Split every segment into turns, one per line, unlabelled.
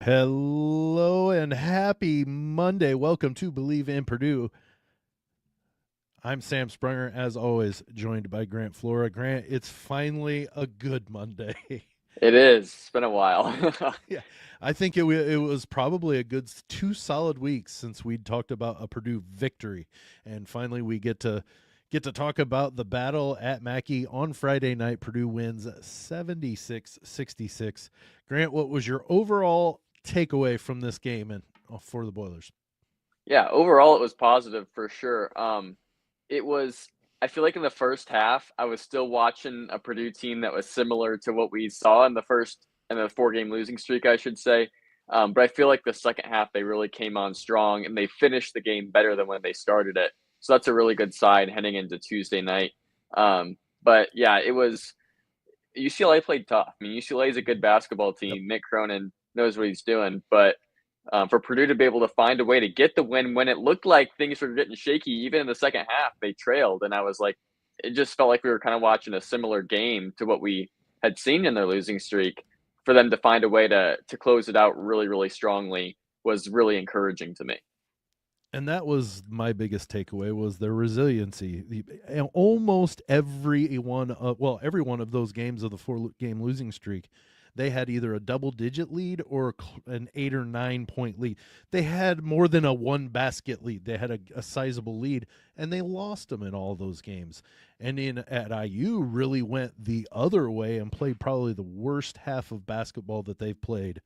Hello and happy Monday. Welcome to Believe in Purdue. I'm Sam Sprunger, as always, joined by Grant Flora. Grant, it's finally a good Monday.
It is. It's been a while.
Yeah, I think it was probably a good two solid weeks since we'd talked about a Purdue victory, and finally we get to talk about the battle at Mackey on Friday night. Purdue wins 76-66. Grant, what was your overall takeaway from this game and for the Boilers?
Yeah, overall it was positive for sure. It was I feel like in the first half I was still watching a Purdue team that was similar to what we saw in the four-game losing streak, I should say. But I feel like the second half they really came on strong and they finished the game better than when they started it. So that's a really good sign heading into Tuesday night. But yeah, it was UCLA played tough. I mean, UCLA is a good basketball
Yep.
team. Mick Cronin knows what he's doing, but for Purdue to be able to find a way to get the win when it looked like things were getting shaky, even in the second half, they trailed, and I was like, it just felt like we were kind of watching a similar game to what we had seen in their losing streak. For them to find a way to close it out really, really strongly was really encouraging to me.
And that was my biggest takeaway was their resiliency. Almost every one of those games of the four-game losing streak, they had either a double-digit lead or an 8 or 9 point lead. They had more than a one basket lead. They had a sizable lead, and they lost them in all those games. And in at IU, really went the other way and played probably the worst half of basketball that they've played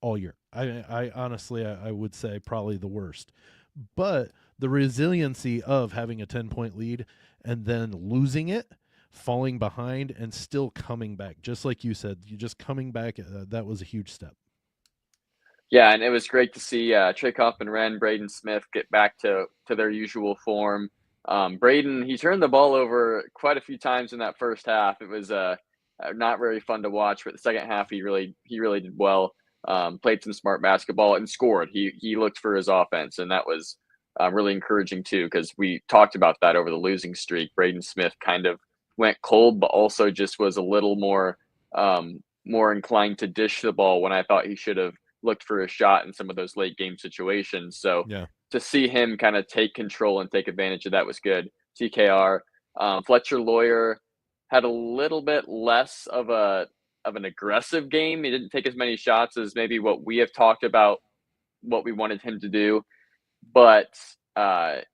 all year. I honestly, I would say probably the worst. But the resiliency of having a 10-point lead and then losing it, falling behind, and still coming back, just like you said, you just coming back, that was a huge step.
Yeah, and it was great to see Traycoff and Wren, Braden Smith get back to their usual form. Braden, he turned the ball over quite a few times in that first half. It was not very fun to watch, but the second half he really did well. Played some smart basketball and scored. He looked for his offense, and that was really encouraging too because we talked about that over the losing streak. Braden Smith kind of went cold, but also just was a little more inclined to dish the ball when I thought he should have looked for a shot in some of those late game situations. So
Yeah.
to see him kind of take control and take advantage of that was good. TKR, Fletcher Lawyer had a little bit less of an aggressive game. He didn't take as many shots as maybe what we have talked about, what we wanted him to do, but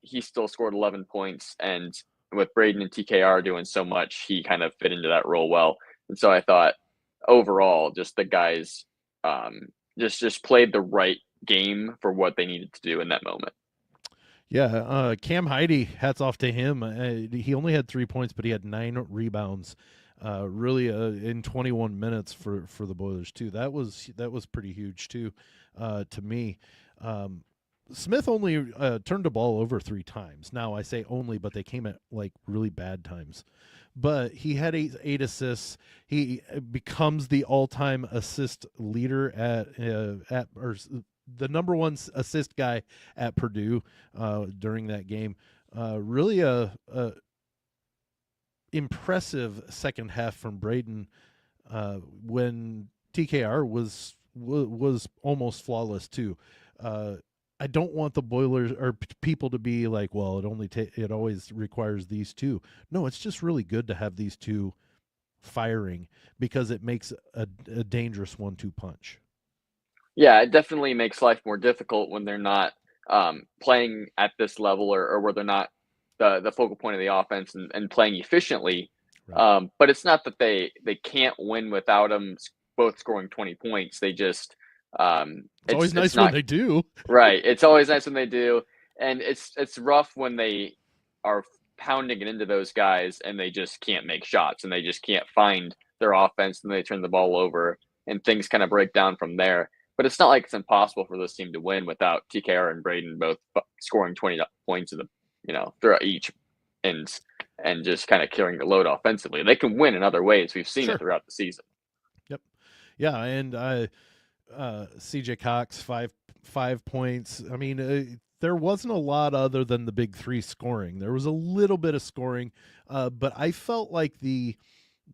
he still scored 11 points. And with Braden and TKR doing so much, he kind of fit into that role well. And so I thought overall, just the guys just played the right game for what they needed to do in that moment.
Yeah, Cam Heidi, hats off to him. He only had 3 points, but he had 9 rebounds. Really, in 21 minutes for the Boilers too. That was pretty huge too, to me. Smith only turned the ball over 3 times. Now I say only, but they came at like really bad times. But he had eight assists. He becomes the all-time assist leader at or the number one assist guy at Purdue during that game. Really a impressive second half from Braden when TKR was almost flawless too. I don't want the Boilers or people to be like, well, it always requires these two. No, it's just really good to have these two firing because it makes a dangerous 1-2 punch.
Yeah, it definitely makes life more difficult when they're not playing at this level or where they're not the focal point of the offense and playing efficiently.
Right.
But it's not that they can't win without them both scoring 20 points. They just
It's always
it's
nice when
not
they do.
right. It's always nice when they do, and it's rough when they are pounding it into those guys and they just can't make shots and they just can't find their offense and they turn the ball over and things kind of break down from there. But it's not like it's impossible for this team to win without TKR and Braden both scoring 20 points of the throughout each and just kind of carrying the load offensively. They can win in other ways. We've seen it
Sure.
throughout the season.
Yep. Yeah, and CJ Cox 5 points. I mean, there wasn't a lot other than the big three scoring. There was a little bit of scoring, but I felt like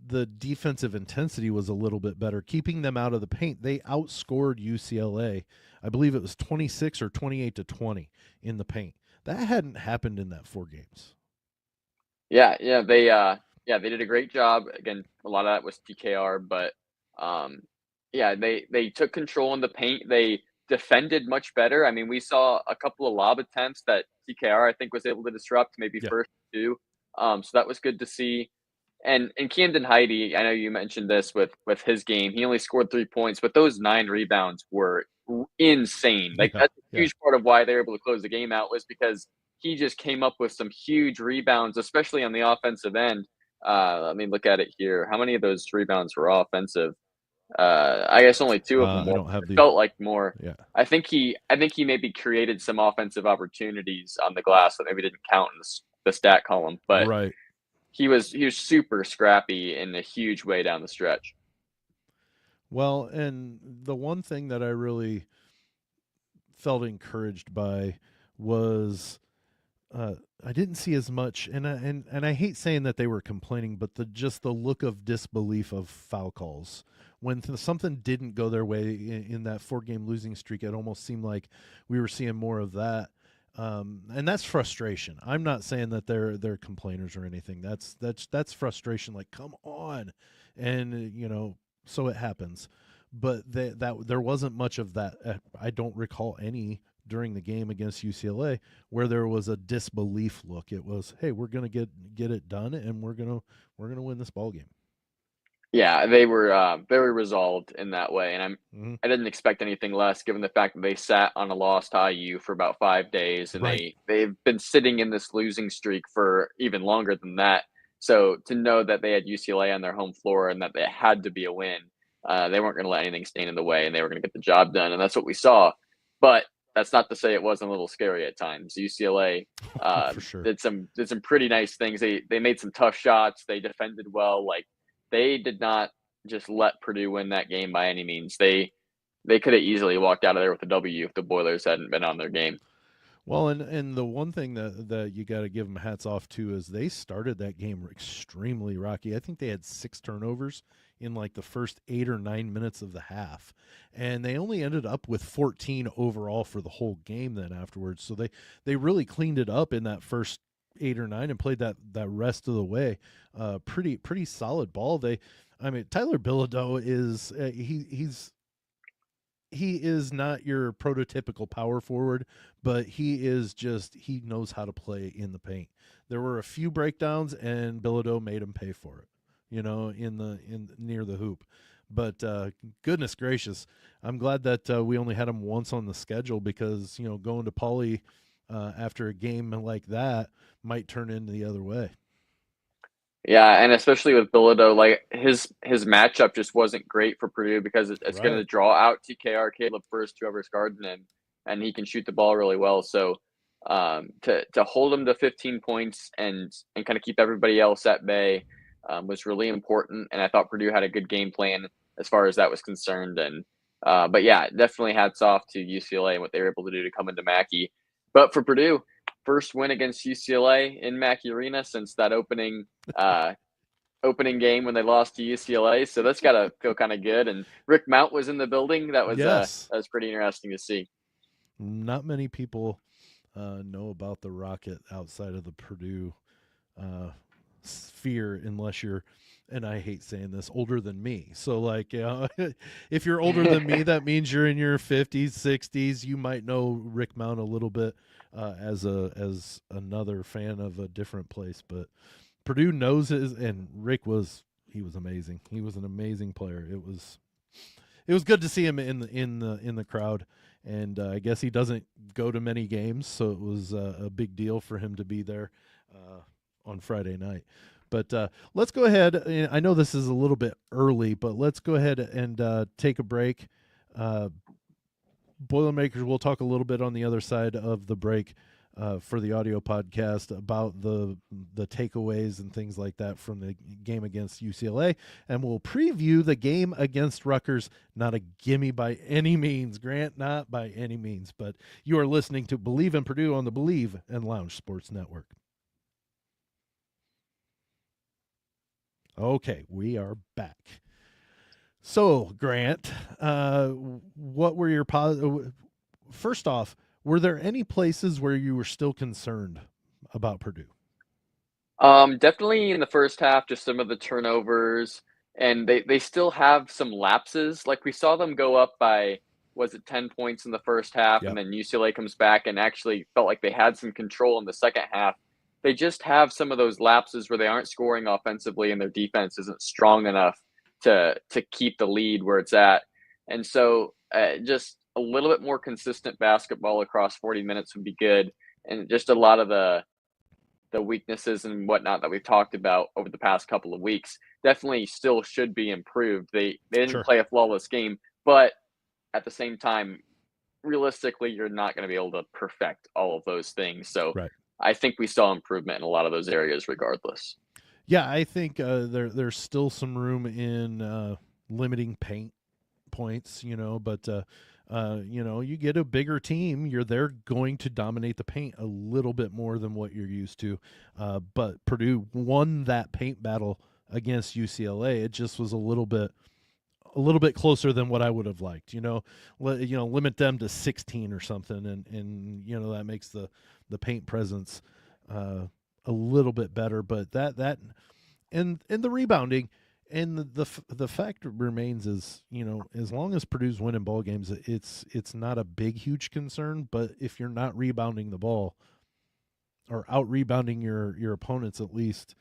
the defensive intensity was a little bit better, keeping them out of the paint. They outscored UCLA. I believe it was 26 or 28-20 in the paint. That hadn't happened in that 4 games.
Yeah, they did a great job. Again, a lot of that was TKR, but um, yeah, they took control in the paint. They defended much better. I mean, we saw a couple of lob attempts that TKR I think was able to disrupt, maybe
Yeah.
first two. So that was good to see. And Camden Heidi, I know you mentioned this with his game. He only scored 3 points, but those 9 rebounds were insane. Like
Yeah.
that's a
Yeah.
huge part of why they were able to close the game out was because he just came up with some huge rebounds, especially on the offensive end. Let me look at it here. How many of those rebounds were offensive? I guess only two of them
I
were.
don't have
It
the.
felt like more.
Yeah.
I think he maybe created some offensive opportunities on the glass that maybe didn't count in the stat column, but
Right.
he was super scrappy in a huge way down the stretch.
Well, and the one thing that I really felt encouraged by was I didn't see as much, and I hate saying that they were complaining, but the look of disbelief of foul calls when something didn't go their way in that 4 game losing streak. It almost seemed like we were seeing more of that, and that's frustration. I'm not saying that they're complainers or anything. That's frustration. Like, come on, and so it happens. But that there wasn't much of that. I don't recall any during the game against UCLA where there was a disbelief look. It was, hey, we're gonna get it done, and we're gonna win this ball game.
Yeah, they were very resolved in that way, and
Mm-hmm.
I didn't expect anything less given the fact that they sat on a lost IU for about 5 days, and
Right.
they've been sitting in this losing streak for even longer than that. So to know that they had UCLA on their home floor and that they had to be a win, they weren't going to let anything stand in the way, and they were going to get the job done, and that's what we saw. But that's not to say it wasn't a little scary at times. UCLA
For sure.
did some pretty nice things. They made some tough shots. They defended well. Like they did not just let Purdue win that game by any means. They could have easily walked out of there with a W if the Boilers hadn't been on their game.
Well, and the one thing that you got to give them hats off to is they started that game extremely rocky. I think they had 6 turnovers in like the first 8 or 9 minutes of the half, and they only ended up with 14 overall for the whole game. Then afterwards, so they really cleaned it up in that first 8 or 9 and played that rest of the way. Pretty solid ball. I mean, Tyler Bilodeau is he is not your prototypical power forward, but he knows how to play in the paint. There were a few breakdowns, and Bilodeau made him pay for it. In near the hoop. But goodness gracious, I'm glad that we only had him once on the schedule because going to Pauley after a game like that might turn into the other way.
Yeah, and especially with Bilodeau, like his matchup just wasn't great for Purdue because it's going to
Right.
draw out TKR, Caleb First, whoever's guarding him, and he can shoot the ball really well. So to hold him to 15 points and kind of keep everybody else at bay was really important. And I thought Purdue had a good game plan as far as that was concerned. And but yeah, definitely hats off to UCLA and what they were able to do to come into Mackey. But for Purdue, first win against UCLA in Mackey Arena since that uh, opening game when they lost to UCLA. So that's got to feel kind of good. And Rick Mount was in the building.
Yes.
That was pretty interesting to see.
Not many people know about the Rocket outside of the Purdue uh, sphere, unless you're, and I hate saying this, older than me. So, like, if you're older than me, that means you're in your 50s, 60s. You might know Rick Mount a little bit as another fan of a different place, but Purdue knows his, and he was amazing. He was an amazing player. It was good to see him in the crowd, and I guess he doesn't go to many games, so it was a big deal for him to be there on Friday night. But let's go ahead. I know this is a little bit early, but let's go ahead and take a break. Boilermakers, we'll talk a little bit on the other side of the break for the audio podcast about the takeaways and things like that from the game against UCLA, and we'll preview the game against Rutgers. Not a gimme by any means, Grant, not by any means, but you are listening to Believe in Purdue on the Believe and Lounge Sports Network. Okay, we are back. So, Grant, what were your first off, were there any places where you were still concerned about Purdue?
Definitely in the first half, just some of the turnovers, and they still have some lapses. Like we saw them go up by, was it 10 points in the first half, and
Yep.
then UCLA comes back and actually felt like they had some control in the second half. They just have some of those lapses where they aren't scoring offensively and their defense isn't strong enough to keep the lead where it's at. And so just a little bit more consistent basketball across 40 minutes would be good. And just a lot of the weaknesses and whatnot that we've talked about over the past couple of weeks definitely still should be improved. They didn't
Sure.
play a flawless game, but at the same time, realistically, you're not going to be able to perfect all of those things. So
Right.
I think we saw improvement in a lot of those areas, regardless.
Yeah, I think there's still some room in limiting paint points, but you get a bigger team, they're going to dominate the paint a little bit more than what you're used to. But Purdue won that paint battle against UCLA. It just was a little bit closer than what I would have liked. Limit them to 16 or something, and that makes the paint presence uh, a little bit better. But that and the rebounding and the fact remains is, as long as Purdue's winning ball games, it's not a big huge concern. But if you're not rebounding the ball or out rebounding your opponents, at least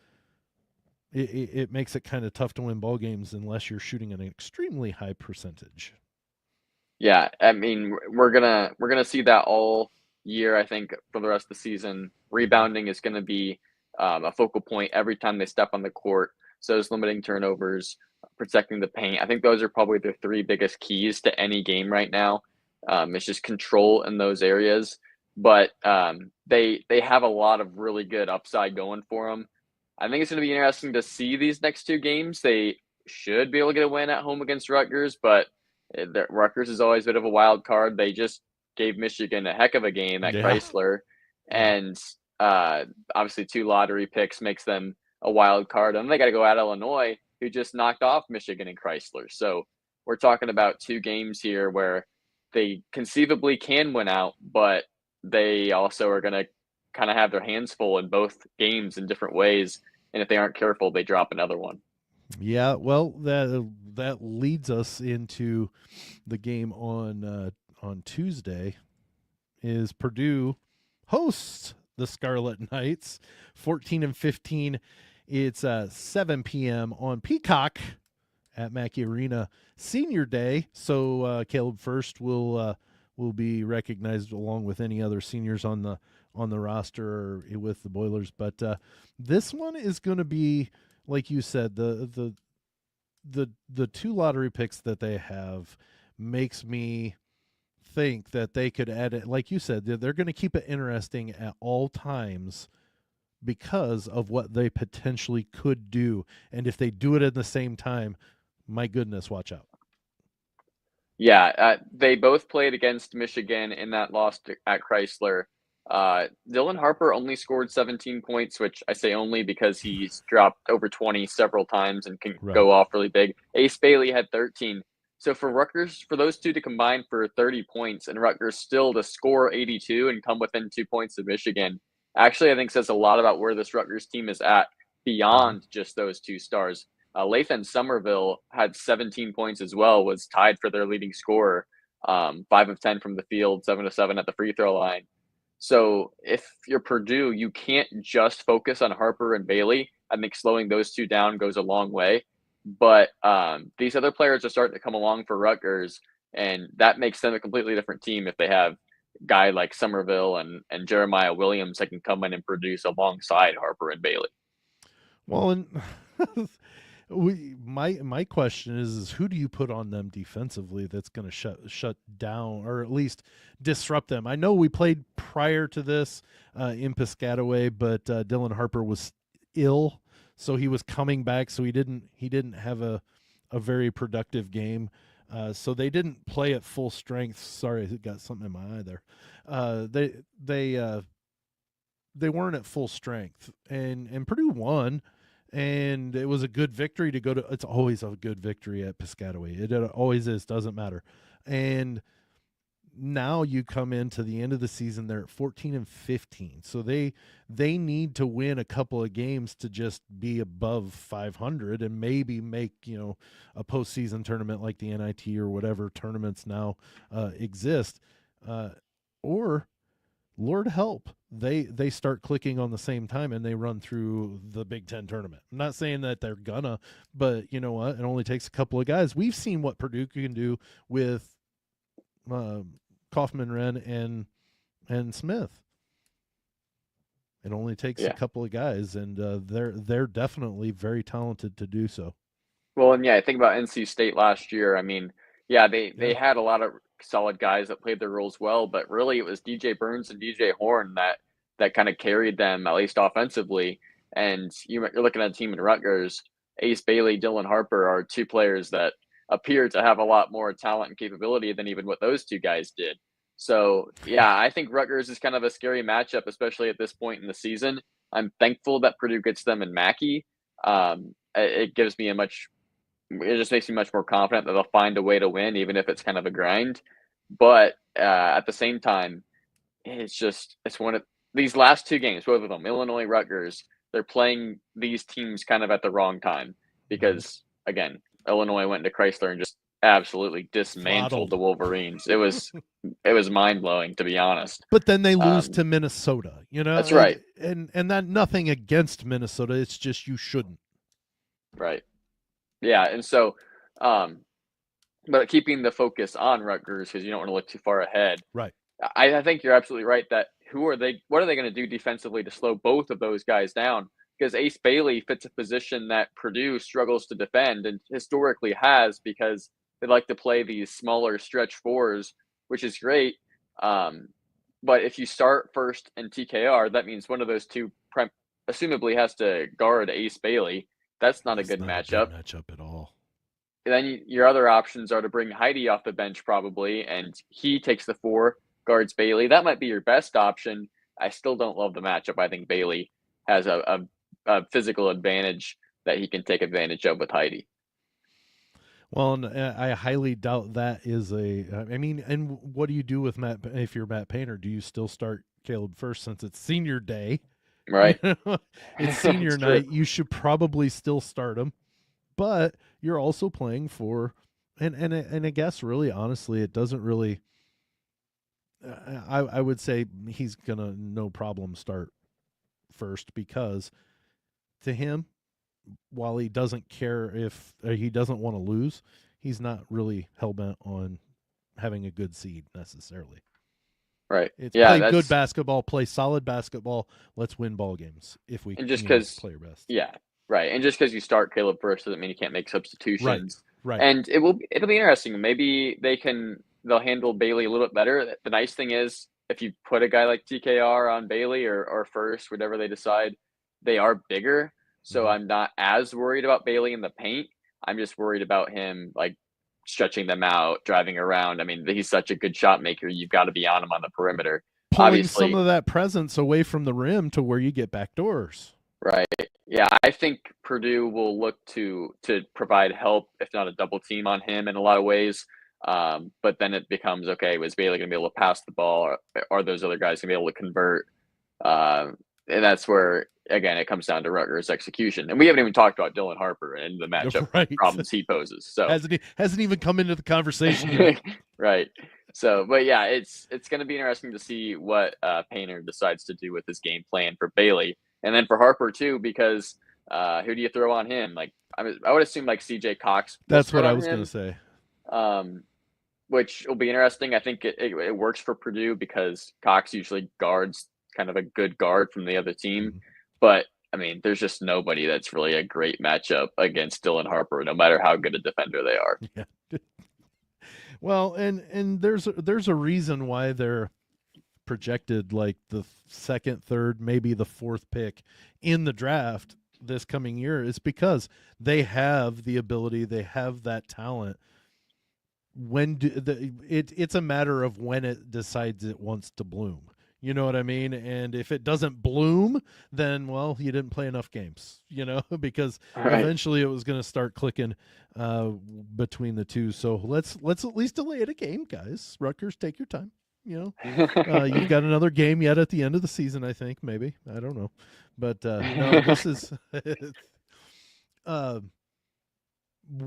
it makes it kind of tough to win ball games unless you're shooting an extremely high percentage.
Yeah, I mean, we're gonna see that all year. I think for the rest of the season,
Mm-hmm.
rebounding is going to be a focal point every time they step on the court. So is limiting turnovers, protecting the paint. I think those are probably the three biggest keys to any game right now. It's just control in those areas, but they have a lot of really good upside going for them. I think it's going to be interesting to see these next two games. They should be able to get a win at home against Rutgers, but Rutgers is always a bit of a wild card. They just gave Michigan a heck of a game at
Yeah,
Chrysler,
yeah.
and uh, obviously two lottery picks makes them a wild card. And they got to go at Illinois, who just knocked off Michigan and Chrysler. So we're talking about two games here where they conceivably can win out, but they also are going to kind of have their hands full in both games in different ways. And if they aren't careful, they drop another one.
Yeah, well, that leads us into the game on Tuesday. Is Purdue hosts the Scarlet Knights, 14-15. It's 7 p.m. on Peacock at Mackey Arena, Senior Day. So Caleb First will be recognized along with any other seniors on the roster or with the Boilers. But this one is going to be, like you said, the two lottery picks that they have makes me think that they could add it. Like you said, they're going to keep it interesting at all times because of what they potentially could do. And if they do it at the same time, my goodness, watch out.
Yeah, they both played against Michigan in that loss at Chrysler. Dylan Harper only scored 17 points, which I say only because he's dropped over 20 several times and can
Right.
go off really big. Ace Bailey had 13. So for Rutgers, for those two to combine for 30 points and Rutgers still to score 82 and come within 2 points of Michigan, actually I think says a lot about where this Rutgers team is at
Mm-hmm.
beyond just those two stars. Lathan Somerville had 17 points as well, was tied for their leading scorer, 5 of 10 from the field, 7 of 7 at the free throw line. So if you're Purdue, you can't just focus on Harper and Bailey. I think slowing those two down goes a long way. But these other players are starting to come along for Rutgers, and that makes them a completely different team if they have a guy like Somerville and Jeremiah Williams that can come in and produce alongside Harper and Bailey.
Well, and my question is who do you put on them defensively that's going to shut down or at least disrupt them? I know we played prior to this in Piscataway, but Dylan Harper was ill, so he was coming back, so he didn't have a very productive game. So they didn't play at full strength. Sorry, I got something in my eye there. Uh, they they uh, they weren't at full strength, and Purdue won, and it was a good victory to go to. It's always a good victory at Piscataway. It always is. Doesn't matter. And now you come into the end of the season, they're at 14-15, so they need to win a couple of games to just be above 500 and maybe make a postseason tournament like the NIT or whatever tournaments now exist, or Lord help, they start clicking on the same time and they run through the Big Ten tournament. I'm not saying that they're gonna, but you know what, it only takes a couple of guys. We've seen what Purdue can do with Kaufman, Wren, and Smith. It only takes a couple of guys, and they're definitely very talented to do so.
Well, and I think about NC State last year. I mean, they had a lot of solid guys that played their roles well, but really it was DJ Burns and DJ Horn that kind of carried them, at least offensively. And you're looking at a team in Rutgers. Ace Bailey, Dylan Harper are two players that appear to have a lot more talent and capability than even what those two guys did. So, I think Rutgers is kind of a scary matchup, especially at this point in the season. I'm thankful that Purdue gets them in Mackey. It gives me it just makes me much more confident that they'll find a way to win, even if it's kind of a grind. But at the same time, it's one of these last two games, both of them, Illinois, Rutgers, they're playing these teams kind of at the wrong time because, again, Illinois went into Chrysler and just absolutely dismantled the Wolverines. It was mind-blowing, to be honest.
But then they lose to Minnesota,
That's right.
And that nothing against Minnesota, it's just you shouldn't.
Right. Yeah, and so but keeping the focus on Rutgers because you don't want to look too far ahead.
Right.
I think you're absolutely right that what are they going to do defensively to slow both of those guys down? Because Ace Bailey fits a position that Purdue struggles to defend and historically has because they like to play these smaller stretch fours, which is great. But if you start first in TKR, that means one of those two assumably has to guard Ace Bailey. That's not a good matchup.
Good matchup at all.
And then your other options are to bring Heidi off the bench probably, and he takes the 4, guards Bailey. That might be your best option. I still don't love the matchup. I think Bailey has a physical advantage that he can take advantage of with Heidi.
Well, and I highly doubt that is and what do you do with Matt if you're Matt Painter? Do you still start Caleb first since it's senior day?
Right.
It's senior night. You should probably still start him. But you're also playing for and I guess really honestly it doesn't really I would say he's gonna no problem start first because to him, while he doesn't care if he doesn't want to lose, he's not really hell-bent on having a good seed necessarily.
Right.
It's play good basketball, play solid basketball. Let's win ball games if we
and just because
play our best.
Yeah, right. And just because you start Caleb first doesn't mean you can't make substitutions.
Right.
And it'll be interesting. Maybe they'll handle Bailey a little bit better. The nice thing is if you put a guy like TKR on Bailey or first, whatever they decide, they are bigger. So I'm not as worried about Bailey in the paint. I'm just worried about him like stretching them out, driving around. I mean, he's such a good shot maker. You've got to be on him on the perimeter.
Pulling
Obviously,
some of that presence away from the rim to where you get back doors.
Right. Yeah, I think Purdue will look to provide help, if not a double team on him in a lot of ways. But then it becomes, okay, was Bailey going to be able to pass the ball? Or are those other guys going to be able to convert? And that's where, again, it comes down to Rutgers' execution. And we haven't even talked about Dylan Harper and the matchup problems he poses. So
hasn't even come into the conversation yet.
Right. So, but yeah, it's going to be interesting to see what Painter decides to do with his game plan for Bailey. And then for Harper, too, because who do you throw on him? Like, I would assume like CJ Cox.
That's what I was going to say.
Which will be interesting. I think it works for Purdue because Cox usually guards kind of a good guard from the other team. Mm-hmm. But, I mean, there's just nobody that's really a great matchup against Dylan Harper, no matter how good a defender they are.
Yeah. Well, and there's a reason why they're projected like the second, third, maybe the fourth pick in the draft this coming year is because they have the ability, they have that talent. It's a matter of when it decides it wants to bloom. You know what I mean? And if it doesn't bloom, then well, you didn't play enough games, because
All right.
eventually it was going to start clicking uh, between the two. So let's at least delay it a game, guys. Rutgers, take your time. You've got another game yet at the end of the season, I think. Maybe I don't know, but no, this is. uh,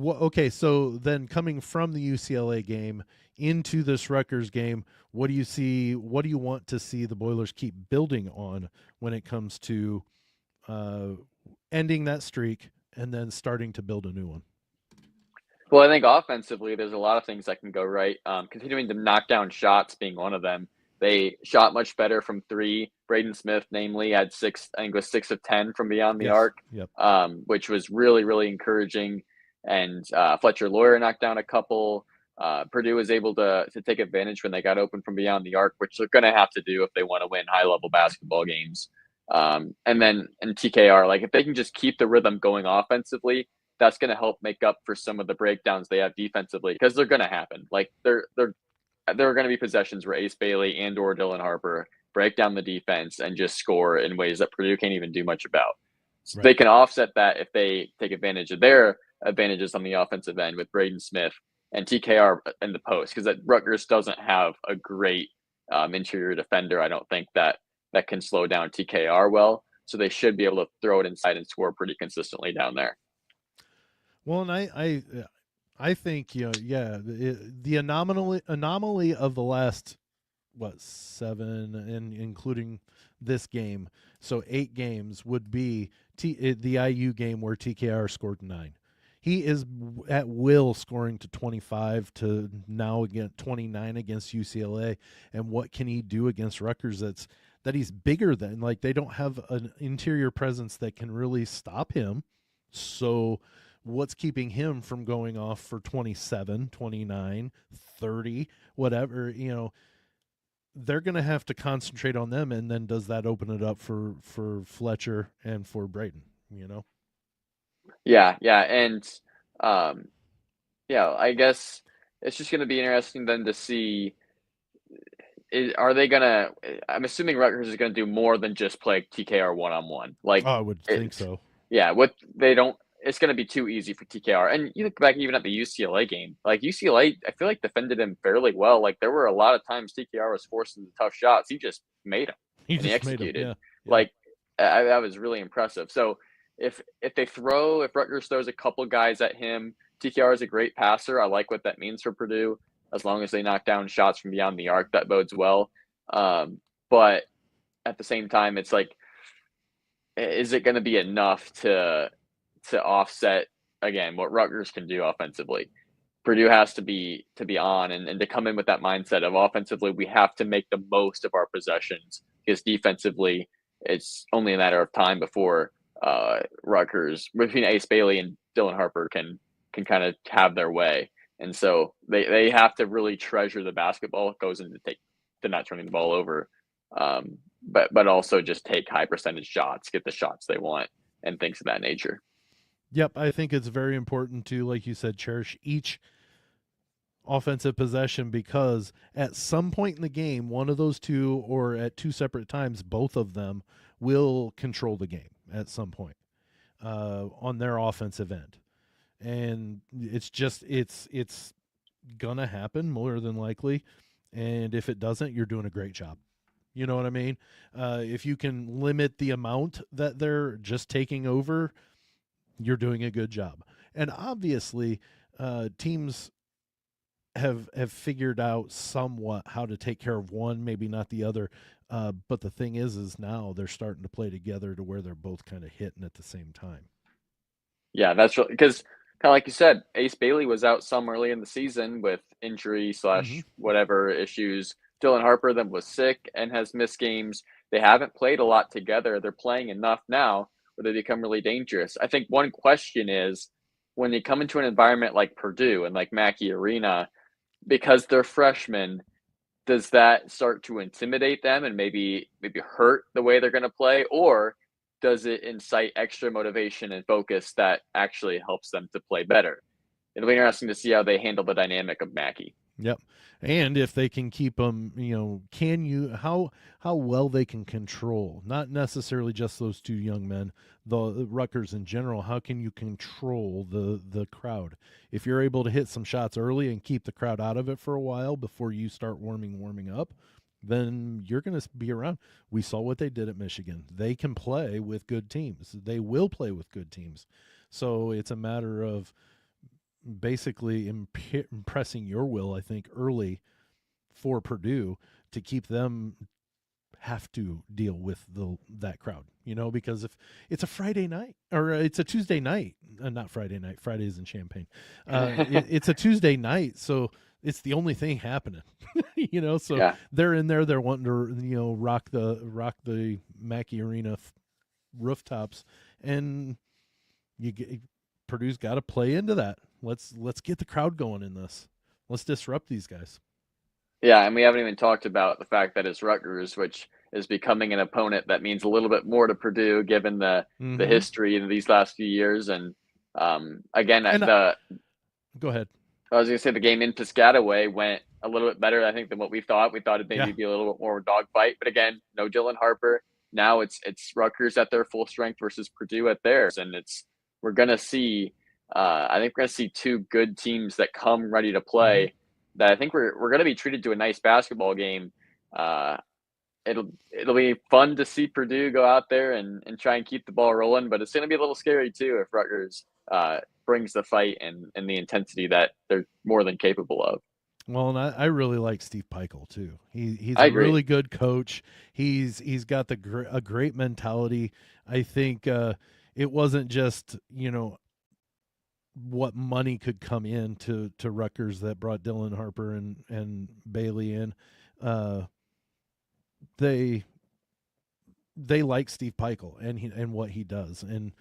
okay, so then coming from the UCLA game into this Rutgers game, what do you see? What do you want to see the Boilers keep building on when it comes to uh, ending that streak and then starting to build a new one?
Well, I think offensively, there's a lot of things that can go right. Continuing to knock down shots being one of them. They shot much better from three. Braden Smith, namely, had six. I think it was 6 of 10 from beyond the
Yes.
arc,
Yep.
which was really, really encouraging. And Fletcher Lawyer knocked down a couple. Purdue was able to take advantage when they got open from beyond the arc, which they're going to have to do if they want to win high level basketball games. And then in TKR, like if they can just keep the rhythm going offensively, that's going to help make up for some of the breakdowns they have defensively, because they're going to happen. Like there are going to be possessions where Ace Bailey and or Dylan Harper break down the defense and just score in ways that Purdue can't even do much about. So
Right.
they can offset that if they take advantage of their advantages on the offensive end with Braden Smith and TKR in the post, because Rutgers doesn't have a great interior defender. I don't think that can slow down TKR well. So they should be able to throw it inside and score pretty consistently down there.
Well, and I think yeah, the anomaly of the last what 7 and including this game, so 8 games would be the IU game where TKR scored 9. He is at will scoring to 25 to now again 29 against UCLA, and what can he do against Rutgers? That he's bigger than, like, they don't have an interior presence that can really stop him. So what's keeping him from going off for 27, 29, 30, whatever, they're going to have to concentrate on them, and then does that open it up for Fletcher and for Brayton?
Yeah, yeah, and um, yeah, I guess it's just going to be interesting then to see. Are they gonna? I'm assuming Rutgers is gonna do more than just play TKR one on one. Like
I would think
it's
so.
yeah, what they don't. It's gonna be too easy for TKR. And you look back even at the UCLA game. Like UCLA, I feel like defended him fairly well. Like there were a lot of times TKR was forced into tough shots. He just made them
He
and he
just made him.
executed.
Yeah. Yeah.
Like that was really impressive. So if Rutgers throws a couple guys at him, TKR is a great passer. I like what that means for Purdue. As long as they knock down shots from beyond the arc, that bodes well. But at the same time, it's like, is it going to be enough to offset again what Rutgers can do offensively? Purdue has to be on and to come in with that mindset of offensively, we have to make the most of our possessions, because defensively, it's only a matter of time before Rutgers between Ace Bailey and Dylan Harper can kind of have their way. And so they have to really treasure the basketball. It goes into to not turning the ball over, but also just take high percentage shots, get the shots they want, and things of that nature.
Yep. I think it's very important to, like you said, cherish each offensive possession, because at some point in the game, one of those two, or at two separate times, both of them will control the game at some point on their offensive end. And it's gonna happen more than likely. And if it doesn't, you're doing a great job. You know what I mean? If you can limit the amount that they're just taking over, you're doing a good job. And obviously, teams have figured out somewhat how to take care of one, maybe not the other. But the thing is now they're starting to play together to where they're both kind of hitting at the same time.
Yeah, that's really because kind of like you said, Ace Bailey was out some early in the season with injury
Mm-hmm.
/ whatever issues. Dylan Harper then was sick and has missed games. They haven't played a lot together. They're playing enough now where they become really dangerous. I think one question is, when they come into an environment like Purdue and like Mackey Arena, because they're freshmen, does that start to intimidate them and maybe hurt the way they're going to play, or does it incite extra motivation and focus that actually helps them to play better? It'll be interesting to see how they handle the dynamic of Mackey.
Yep. And if they can keep them, can you how well they can control, not necessarily just those two young men, the Rutgers in general, how can you control the crowd? If you're able to hit some shots early and keep the crowd out of it for a while before you start warming up, then you're going to be around. We saw what they did at Michigan. They can play with good teams. They will play with good teams. So it's a matter of basically impressing your will, I think, early for Purdue to keep them have to deal with that crowd, because if it's a Friday night or it's a Tuesday night, not Friday night, Friday's in Champaign, it's a Tuesday night, so it's the only thing happening, so
Yeah.
they're in there, they're wanting to, rock the Mackey Arena rooftops, and Purdue's got to play into that. Let's get the crowd going in this. Let's disrupt these guys.
Yeah, and we haven't even talked about the fact that it's Rutgers, which is becoming an opponent that means a little bit more to Purdue given the
Mm-hmm.
history in these last few years. And again,
And
the
go ahead.
I was going to say the game in Piscataway went a little bit better, I think, than what we thought. We thought it'd maybe
Yeah.
be a little bit more dogfight, but again, no Dylan Harper. Now it's Rutgers at their full strength versus Purdue at theirs, and we're going to see. I think we're going to see two good teams that come ready to play.
Mm-hmm.
That I think we're going to be treated to a nice basketball game. It'll be fun to see Purdue go out there and try and keep the ball rolling, but it's going to be a little scary too if Rutgers brings the fight and the intensity that they're more than capable of.
Well, and I really like Steve Peichel too. He's
I
a
agree.
really good coach. He's got a great mentality. I think it wasn't just what money could come in to Rutgers that brought Dylan Harper and Bailey in. They like Steve Peichel and what he does, and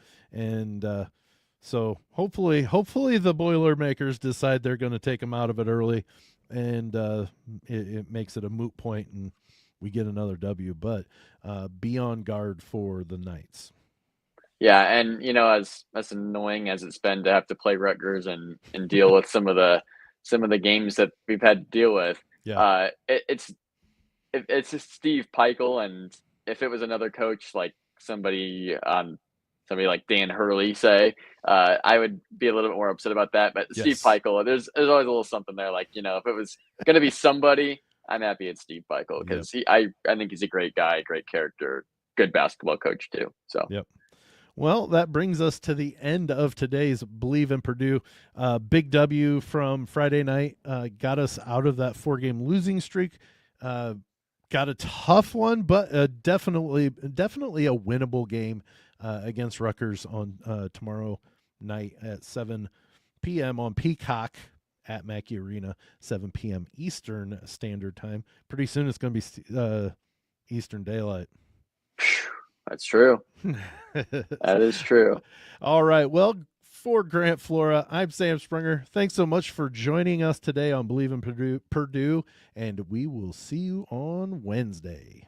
so hopefully the Boilermakers decide they're going to take him out of it early, and it makes it a moot point and we get another W. But be on guard for the Knights.
Yeah, and as annoying as it's been to have to play Rutgers and deal with some of the games that we've had to deal with,
Yeah.
it's just Steve Peichel, and if it was another coach like somebody like Dan Hurley, say, I would be a little bit more upset about that. But Steve
Yes.
Peichel, there's always a little something there. Like if it was going to be somebody, I'm happy it's Steve Peichel
Yep.
because I think he's a great guy, great character, good basketball coach too. So
Yep. Well, that brings us to the end of today's BLEAV in Purdue. Big W from Friday night got us out of that 4-game losing streak. Got a tough one, but definitely a winnable game against Rutgers on tomorrow night at 7 p.m. on Peacock at Mackey Arena, 7 p.m. Eastern Standard Time. Pretty soon it's going to be Eastern Daylight.
that's true. That is true.
All right. Well, for Grant Flora, I'm Sam Springer. Thanks so much for joining us today on BLEAV in Purdue, and we will see you on Wednesday.